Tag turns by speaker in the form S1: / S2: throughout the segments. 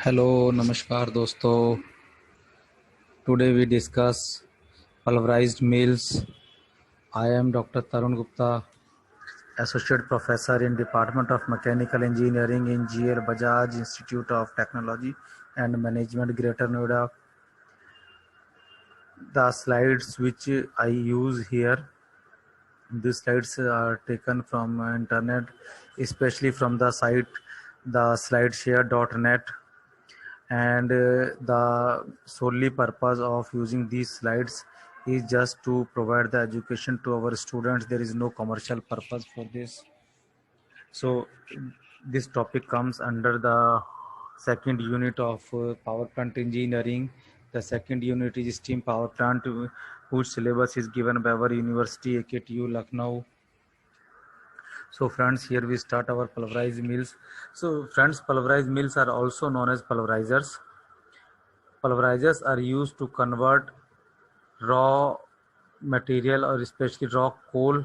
S1: Hello नमस्कार दोस्तों। Today we discuss pulverized mills. I am Dr. Tarun Gupta, Associate Professor in Department of Mechanical Engineering in GL Bajaj Institute of Technology and Management, Greater Noida. The slides which I use here, these slides are taken from internet, especially from the site the slideshare.net. And the solely purpose of using these slides is just to provide the education to our students. There is no commercial purpose for this. So this topic comes under the second unit of power plant engineering. The second unit is steam power plant, whose syllabus is given by our university AKTU Lucknow. So friends, here we start our pulverized mills. So friends, pulverized mills are also known as pulverizers. Pulverizers are used to convert raw material, or especially raw coal,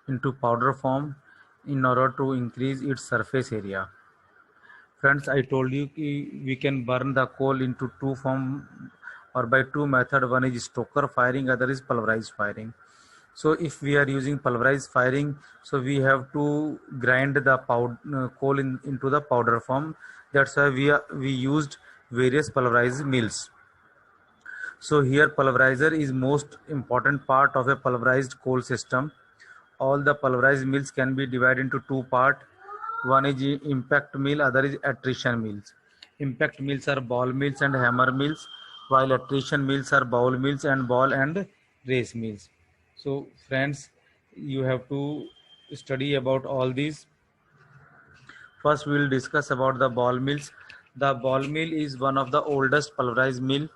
S1: into powder form in order to increase its surface area. Friends, I told you we can burn the coal into two form or by two method. One is stoker firing, other is pulverized firing. So if we are using pulverized firing, so we have to grind the coal into the powder form. That's why we used various pulverized mills. So here pulverizer is most important part of a pulverized coal system. All the pulverized mills can be divided into two parts. One is impact mill, other is attrition mills. Impact mills are ball mills and hammer mills, while attrition mills are bowl mills and ball and race mills. So friends, you have to study about all these. First we will discuss about the ball mills. The ball mill is one of the oldest pulverized mill.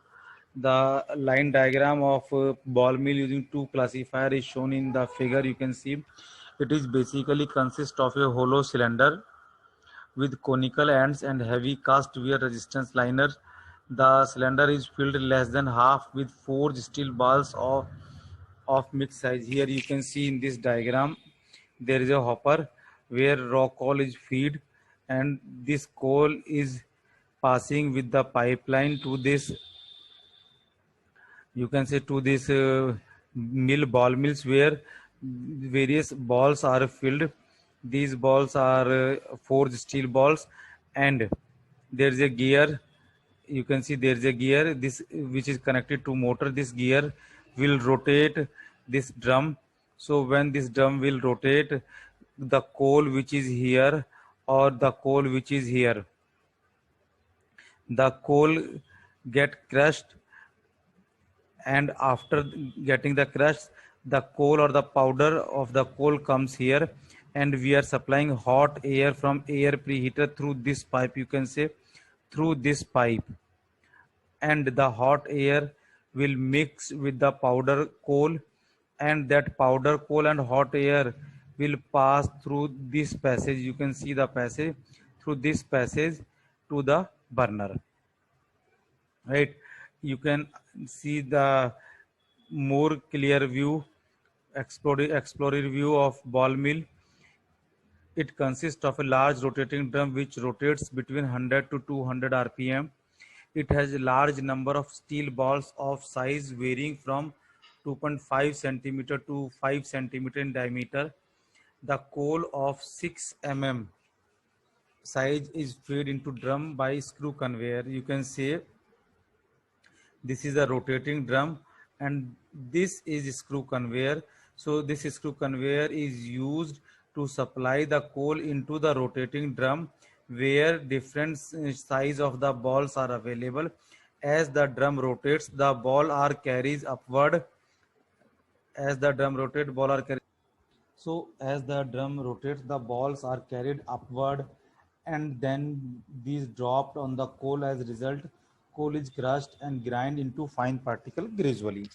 S1: The line diagram of ball mill using two classifier is shown in the figure. You can see it is basically consist of a hollow cylinder with conical ends and heavy cast wear resistance liner. The cylinder is filled less than half with forged steel balls of mixed size. Here you can see in this diagram there is a hopper where raw coal is fed, and this coal is passing with the pipeline to this, you can say, to this ball mills, where various balls are filled. These balls are forged steel balls, and there is a gear. You can see there is a gear this which is connected to motor. This gear will rotate this drum. So when this drum will rotate, the coal which is here or the coal which is here, the coal get crushed, and after getting the crush, the coal or the powder of the coal comes here, and we are supplying hot air from air preheater through this pipe. You can say through this pipe, and the hot air will mix with the powder coal, and that powder coal and hot air will pass through this passage. You can see the passage through this passage to the burner, right? You can see the more clear view, explorer view of ball mill. It consists of a large rotating drum which rotates between 100 to 200 rpm. It has a large number of steel balls of size varying from 2.5 centimeter to 5 centimeter in diameter. The coal of 6 mm size is fed into drum by screw conveyor. You can say this is a rotating drum, and this is screw conveyor. So this screw conveyor is used to supply the coal into the rotating drum, where different size of the balls are available. As the drum rotates, the ball are carries upward. As the drum rotates, ball are carried. So as the drum rotates, the balls are carried upward, and then these dropped on the coal. As a result, coal is crushed and grind into fine particle gradually.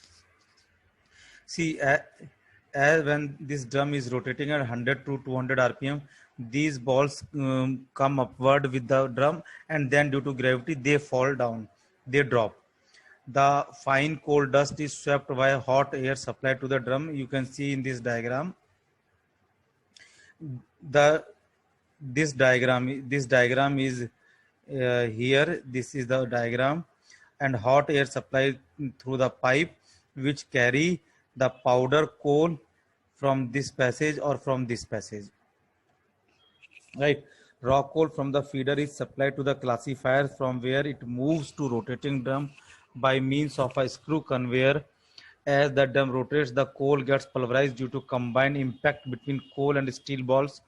S1: See, as when this drum is rotating at 100 to 200 rpm, these balls come upward with the drum, and then due to gravity they fall down, they drop. The fine coal dust is swept by hot air supplied to the drum. You can see in this diagram. The this diagram is Here this is the diagram, and hot air supplied through the pipe which carry the powder coal from this passage or from this passage, right? Raw coal from the feeder is supplied to the classifier, from where it moves to rotating drum by means of a screw conveyor. As the drum rotates, the coal gets pulverized due to combined impact between coal and steel balls.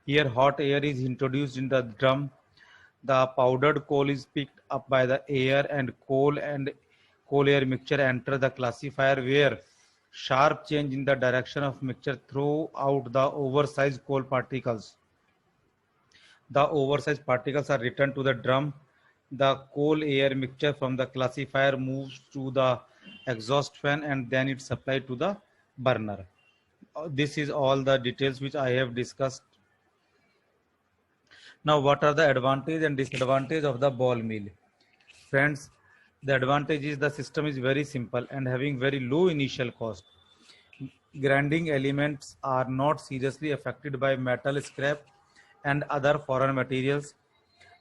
S1: Here hot air is introduced in the drum. The powdered coal is picked up by the air, and coal air mixture enter the classifier, where sharp change in the direction of mixture throw out the oversized coal particles. The oversized particles are returned to the drum. The coal air mixture from the classifier moves to the exhaust fan, and then it's supplied to the burner. This is all the details which I have discussed. Now, what are the advantage and disadvantage of the ball mill? Friends, the advantage is the system is very simple and having very low initial cost. Grinding elements are not seriously affected by metal scrap and other foreign materials.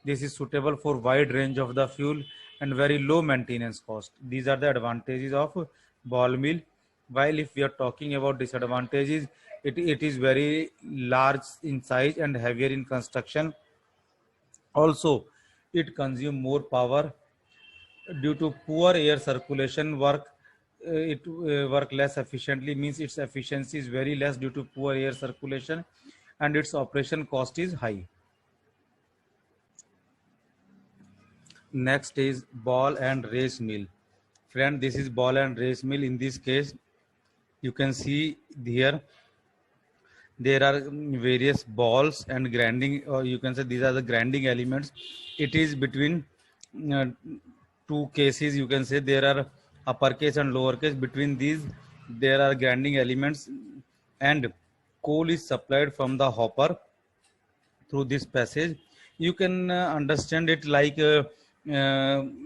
S1: This is suitable for wide range of the fuel and very low maintenance cost. These are the advantages of ball mill. While if we are talking about disadvantages, it is very large in size and heavier in construction. Also, it consumes more power due to poor air circulation. It work less efficiently, means its efficiency is very less due to poor air circulation, and its operation cost is high. Next is ball and race mill. Friend, this is ball and race mill. In this case, you can see here there are various balls and grinding, or you can say these are the grinding elements. It is between uh, two cases. You can say there are uppercase and lowercase. Between these there are grinding elements, and coal is supplied from the hopper through this passage. You can understand it like a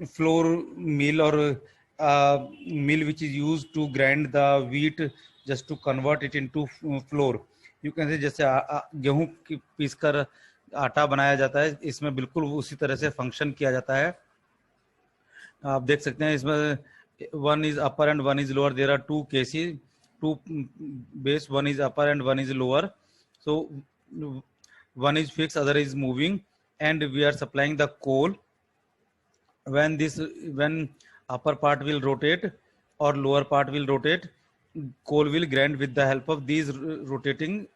S1: flour mill, or a mill which is used to grind the wheat just to convert it into flour. You can say जैसे गेहूं की पीसकर आटा बनाया जाता है, इसमें बिल्कुल उसी तरह से फंक्शन किया जाता है. आप देख सकते हैं इसमें one is upper and one is lower. There are two cases, two base, one is upper and one is lower. So one is fixed, other is moving, and we are supplying the coal. When upper part will rotate or lower part will rotate, coal will grind with the help of these rotating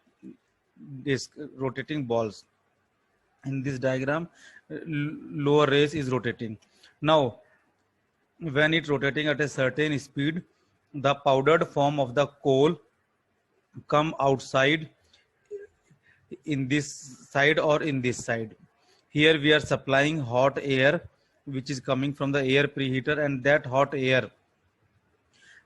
S1: balls. In this diagram, lower race is rotating. Now, when it rotating at a certain speed, the powdered form of the coal come outside in this side or in this side. Here we are supplying hot air which is coming from the air preheater, and that hot air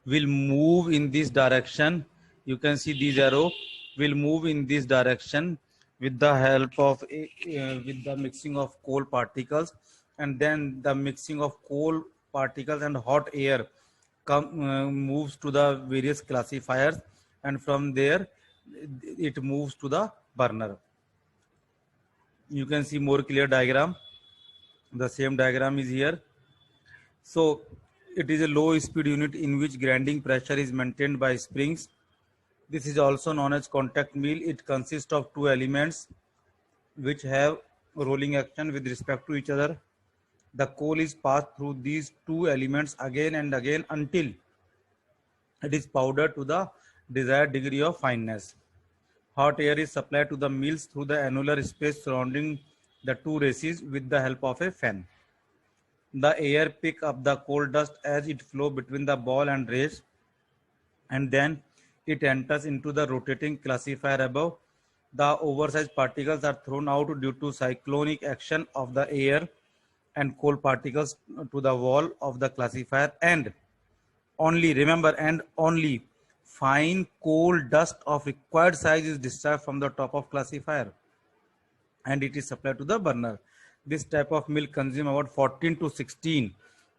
S1: will move in this direction. You can see these arrow will move in this direction with the help of with the mixing of coal particles, and then the mixing of coal particles and hot air moves to the various classifiers, and from there it moves to the burner. You can see more clear diagram. The same diagram is here. So it is a low speed unit in which grinding pressure is maintained by springs. This is also known as contact mill. It consists of two elements which have rolling action with respect to each other. The coal is passed through these two elements again and again until it is powdered to the desired degree of fineness. Hot air is supplied to the mills through the annular space surrounding the two races with the help of a fan. The air pick up the coal dust as it flows between the ball and race, and then it enters into the rotating classifier above. The oversized particles are thrown out due to cyclonic action of the air and coal particles to the wall of the classifier, and only, remember, and only fine coal dust of required size is discharged from the top of classifier, and it is supplied to the burner. This type of mill consumes about 14 to 16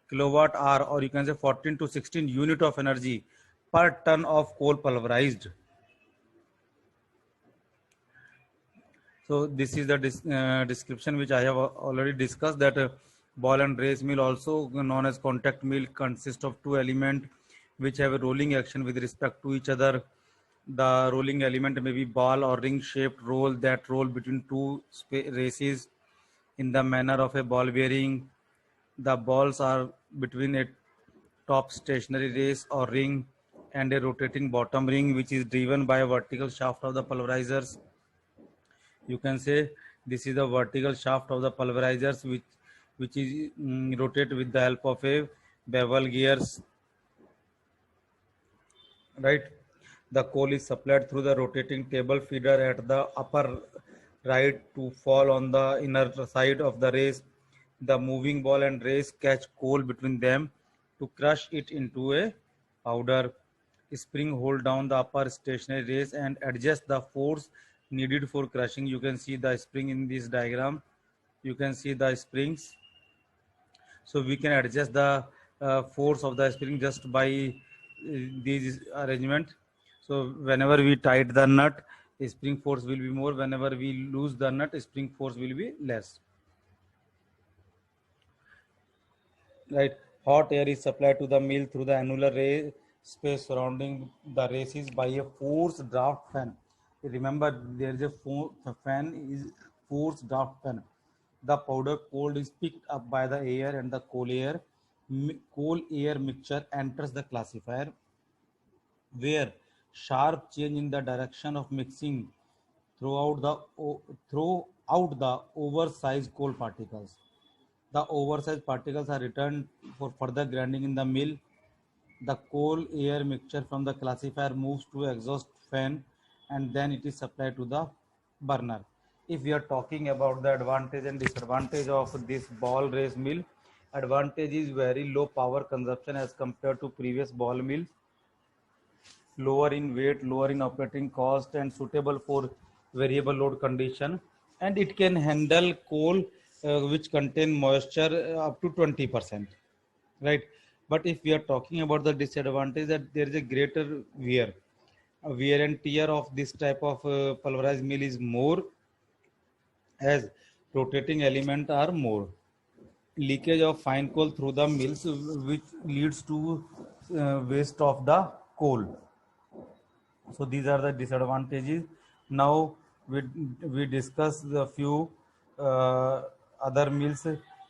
S1: kilowatt hour, or you can say 14 to 16 unit of energy per ton of coal pulverized. So this is the description which I have already discussed, that ball and race mill, also known as contact mill, consists of two elements which have a rolling action with respect to each other. The rolling element may be ball or ring shaped roll that roll between two races in the manner of a ball bearing. The balls are between a top stationary race or ring and a rotating bottom ring which is driven by a vertical shaft of the pulverizers. You can say this is the vertical shaft of the pulverizers which is rotate with the help of a bevel gears, right? The coal is supplied through the rotating table feeder at the upper right to fall on the inner side of the race. The moving ball and race catch coal between them to crush it into a powder. Spring hold down the upper stationary race and adjust the force needed for crushing. You can see the spring in this diagram. You can see the springs, so we can adjust the force of the spring just by these arrangement. So whenever we tight the nut, spring force will be more. Whenever we lose the nut, spring force will be less, right? Hot air is supplied to the mill through the annular ray space surrounding the races by a forced draft fan. Remember, there is a fan is forced draft fan. The powder coal is picked up by the air and the coal air. Coal air mixture enters the classifier where sharp change in the direction of mixing throughout the throughout the oversized coal particles. The oversized particles are returned for further grinding in the mill. The coal air mixture from the classifier moves to exhaust fan and then it is supplied to the burner. If we are talking about the advantage and disadvantage of this ball race mill, advantage is very low power consumption as compared to previous ball mills, lower in weight, lower in operating cost, and suitable for variable load condition. And it can handle coal which contain moisture up to 20%, right? But if we are talking about the disadvantage, that there is a greater wear, wear and tear of this type of pulverized mill is more, as rotating element are more. Leakage of fine coal through the mills which leads to waste of the coal. So these are the disadvantages. Now we discuss the few uh, other mills,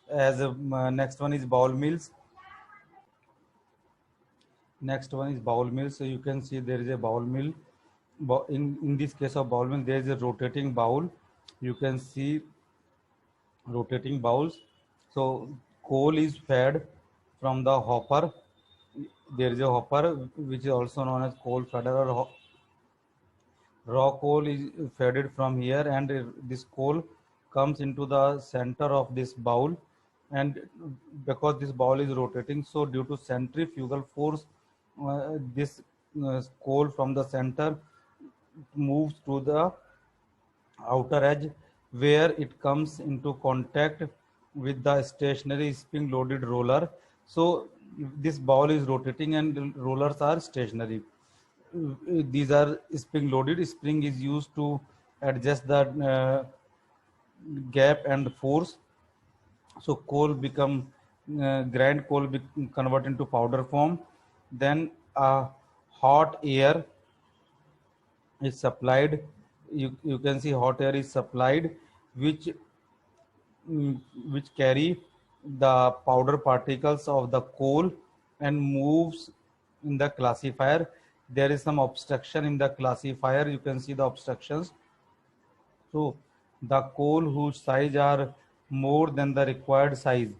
S1: as next one is bowl mills. Next one is bowl mill. So you can see there is a bowl mill. In this case of bowl mill, there is a rotating bowl. You can see rotating bowls. So coal is fed from the hopper. There is a hopper which is also known as coal feeder, or raw coal is fed from here, and this coal comes into the center of this bowl. And because this bowl is rotating, so due to centrifugal force, this coal from the center moves to the outer edge, where it comes into contact with the stationary spring loaded roller. So this ball is rotating and rollers are stationary. These are spring loaded. Spring is used to adjust the gap and force. So coal become grind coal convert into powder form. Then hot air is supplied. You can see hot air is supplied, which which carry the powder particles of the coal and moves in the classifier. There is some obstruction in the classifier. You can see the obstructions. So the coal whose size are more than the required size,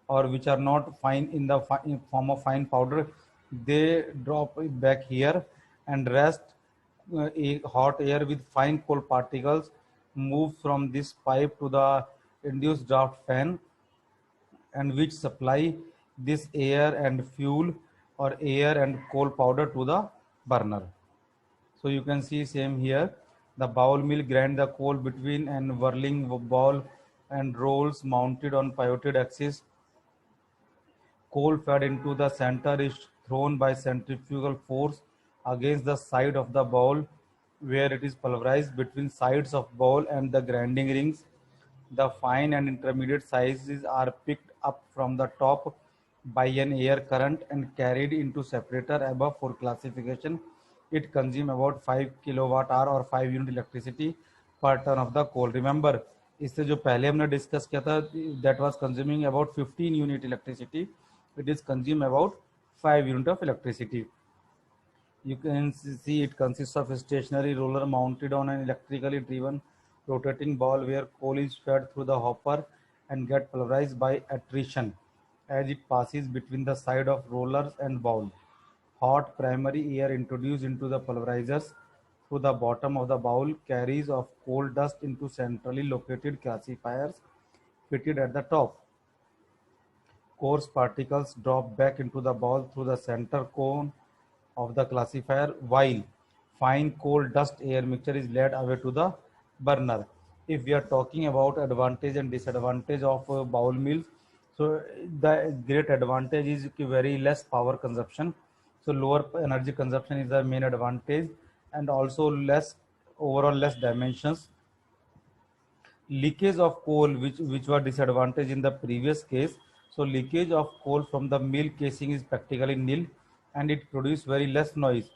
S1: or which are not fine in the in form of fine powder, they drop it back here, and rest a hot air with fine coal particles move from this pipe to the induced draft fan, and which supply this air and fuel, or air and coal powder, to the burner. So you can see same here. The bowl mill grind the coal between an whirling ball and rolls mounted on pivoted axis. Coal fed into the center is thrown by centrifugal force against the side of the bowl. where it is pulverized between sides of bowl and the grinding rings. The fine and intermediate sizes are picked up from the top by an air current and carried into separator above for classification. It consumes about 5 kilowatt hour or 5 unit electricity per ton of the coal. Remember, इससे जो पहले हमने discuss किया था, that was consuming about 15 unit electricity. It is consume about 5 unit of electricity. You can see it consists of a stationary roller mounted on an electrically driven rotating ball where coal is fed through the hopper and get pulverized by attrition as it passes between the side of rollers and bowl. Hot primary air introduced into the pulverizers through the bottom of the bowl carries of coal dust into centrally located classifiers fitted at the top. Coarse particles drop back into the ball through the center cone of the classifier, while fine coal dust air mixture is led away to the burner. If we are talking about advantage and disadvantage of bowl mills, so the great advantage is very less power consumption. So lower energy consumption is the main advantage, and also less overall less dimensions. Leakage of coal, which were disadvantage in the previous case. So leakage of coal from the mill casing is practically nil, and it produces very less noise.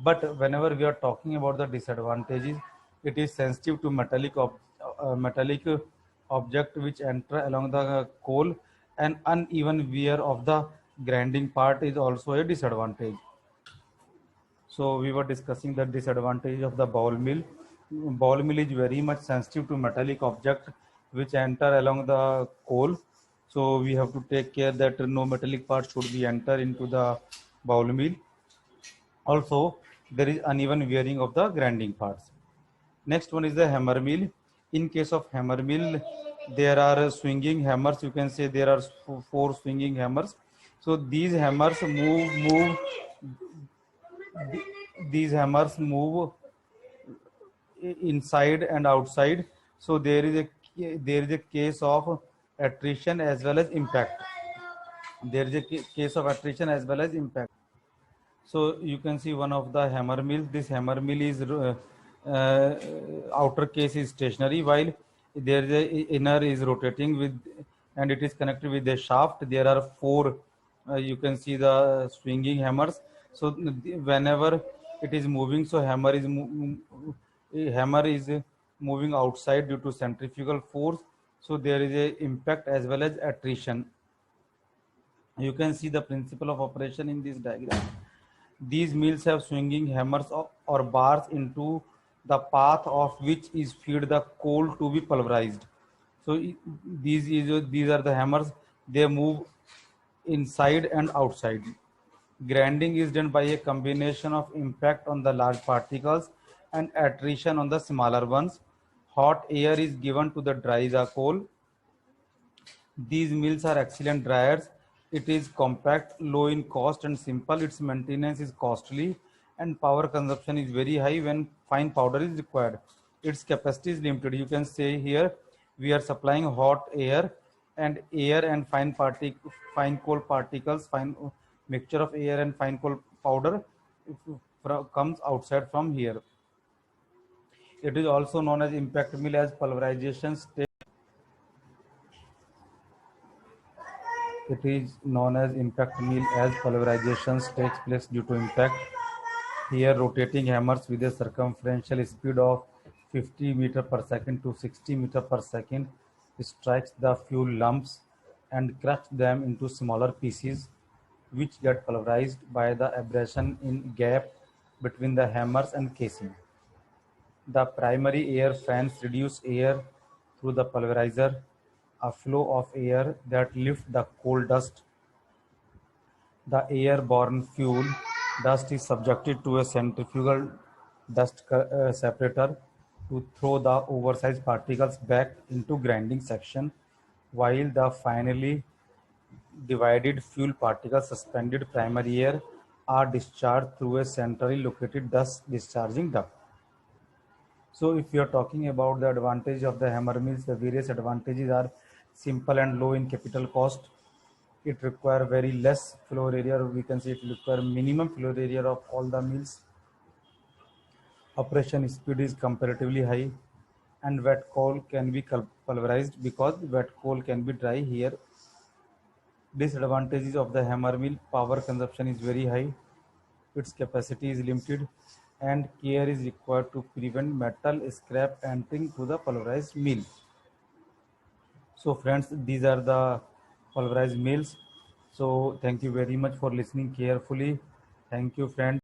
S1: But whenever we are talking about the disadvantages, it is sensitive to metallic object which enter along the coal, and uneven wear of the grinding part is also a disadvantage. So we were discussing the disadvantage of the ball mill. Ball mill is very much sensitive to metallic object which enter along the coal. So we have to take care that no metallic part should be enter into the ball mill. Also, there is uneven wearing of the grinding parts. Next one is the hammer mill. In case of hammer mill, there are swinging hammers. You can say there are four swinging hammers. So these hammers move inside and outside. So there is a case of attrition as well as impact. There is a case of attrition as well as impact. So you can see one of the hammer mills. This hammer mill is outer case is stationary, while there is a inner is rotating with, and it is connected with a shaft. There are four. You can see the swinging hammers. So whenever it is moving, so hammer is moving outside due to centrifugal force. So there is a impact as well as attrition. You can see the principle of operation in this diagram. These mills have swinging hammers or bars into the path of which is feed the coal to be pulverized. So these are the hammers. They move inside and outside. Grinding is done by a combination of impact on the large particles and attrition on the smaller ones. Hot air is given to the dry the coal. These mills are excellent dryers. It is compact, low in cost and simple. Its maintenance is costly and power consumption is very high when fine powder is required. Its capacity is limited. You can say here we are supplying hot air and fine coal particles, fine mixture of air and fine coal powder comes outside from here. It is also known as impact mill as pulverization stage. It is known as impact mill as pulverization takes place due to impact. Here, rotating hammers with a circumferential speed of 50 meter per second to 60 meter per second strikes the fuel lumps and crush them into smaller pieces, which get pulverized by the abrasion in gap between the hammers and casing. The primary air fans reduce air through the pulverizer, a flow of air that lifts the coal dust. The air-borne fuel dust is subjected to a centrifugal dust separator to throw the oversized particles back into grinding section, while the finally divided fuel particles suspended primary air are discharged through a centrally located dust discharging duct. So if you are talking about the advantage of the hammer mills, the various advantages are simple and low in capital cost. It require very less floor area, or we can say it require minimum floor area of all the mills. operation speed is comparatively high, and wet coal can be pulverized because wet coal can be dry here. Disadvantages of the hammer mill: power consumption is very high, its capacity is limited, and care is required to prevent metal scrap entering to the pulverized mill. So friends, these are the pulverized mills. So thank you very much for listening carefully. Thank you friends.